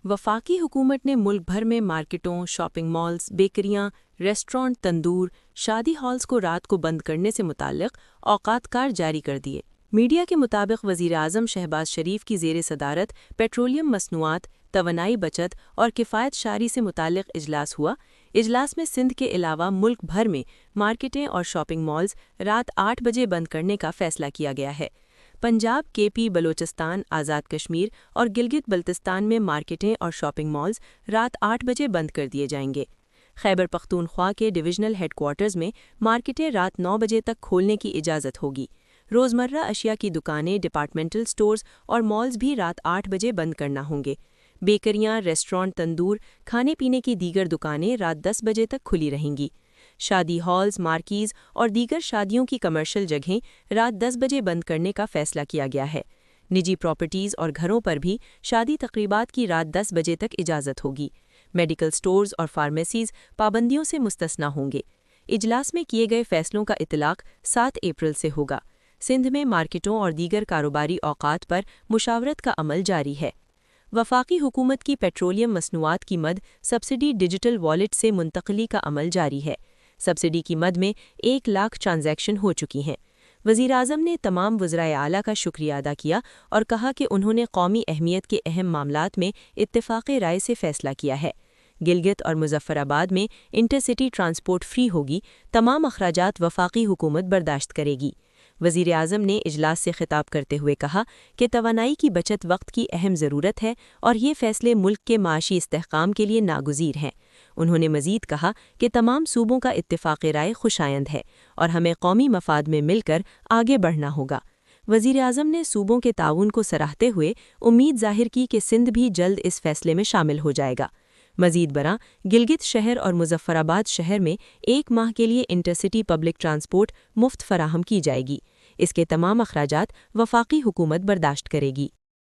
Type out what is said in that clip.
وفاقی حکومت نے ملک بھر میں مارکیٹوں، شاپنگ مالز، بیکریاں، ریسٹورانٹ، تندور، شادی ہالز کو رات کو بند کرنے سے متعلق اوقات کار جاری کر دیے۔ میڈیا کے مطابق وزیراعظم شہباز شریف کی زیر صدارت پیٹرولیم مصنوعات، توانائی بچت اور کفایت شاری سے متعلق اجلاس ہوا۔ اجلاس میں سندھ کے علاوہ ملک بھر میں مارکیٹیں اور شاپنگ مالز رات 8 بجے بند کرنے کا فیصلہ کیا گیا ہے۔ پنجاب، کے پی، بلوچستان، آزاد کشمیر اور گلگت بلتستان میں مارکیٹیں اور شاپنگ مالز رات 8 بجے بند کر دیے جائیں گے۔ خیبر پختونخوا کے ڈویژنل ہیڈ کوارٹرز میں مارکیٹیں رات 9 بجے تک کھولنے کی اجازت ہوگی۔ روزمرہ اشیاء کی دکانیں، ڈپارٹمنٹل سٹورز اور مالز بھی رات 8 بجے بند کرنا ہوں گے۔ بیکریاں، ریسٹورانٹ، تندور، کھانے پینے کی دیگر دکانیں رات 10 بجے تک کھلی رہیں گی۔ شادی ہالز، مارکیز اور دیگر شادیوں کی کمرشل جگہیں رات 10 بجے بند کرنے کا فیصلہ کیا گیا ہے۔ نجی پراپرٹیز اور گھروں پر بھی شادی تقریبات کی رات 10 بجے تک اجازت ہوگی۔ میڈیکل سٹورز اور فارمیسیز پابندیوں سے مستثنی ہوں گے۔ اجلاس میں کیے گئے فیصلوں کا اطلاق 7 اپریل سے ہوگا۔ سندھ میں مارکیٹوں اور دیگر کاروباری اوقات پر مشاورت کا عمل جاری ہے۔ وفاقی حکومت کی پیٹرولیم مصنوعات کی مد سبسڈی ڈیجیٹل والیٹ سے منتقلی کا عمل جاری ہے۔ سبسڈی کی مد میں 1 لاکھ ٹرانزیکشن ہو چکی ہیں۔ وزیراعظم نے تمام وزرائے اعلیٰ کا شکریہ ادا کیا اور کہا کہ انہوں نے قومی اہمیت کے اہم معاملات میں اتفاق رائے سے فیصلہ کیا ہے۔ گلگت اور مظفرآباد میں انٹرسٹی ٹرانسپورٹ فری ہوگی، تمام اخراجات وفاقی حکومت برداشت کرے گی۔ وزیراعظم نے اجلاس سے خطاب کرتے ہوئے کہا کہ توانائی کی بچت وقت کی اہم ضرورت ہے اور یہ فیصلے ملک کے معاشی استحکام کے لیے ناگزیر ہیں۔ انہوں نے مزید کہا کہ تمام صوبوں کا اتفاق رائے خوشایند ہے اور ہمیں قومی مفاد میں مل کر آگے بڑھنا ہوگا۔ وزیراعظم نے صوبوں کے تعاون کو سراہتے ہوئے امید ظاہر کی کہ سندھ بھی جلد اس فیصلے میں شامل ہو جائے گا۔ مزید برآں گلگت شہر اور مظفرآباد شہر میں 1 ماہ کے لیے انٹرسٹی پبلک ٹرانسپورٹ مفت فراہم کی جائے گی۔ اس کے تمام اخراجات وفاقی حکومت برداشت کرے گی۔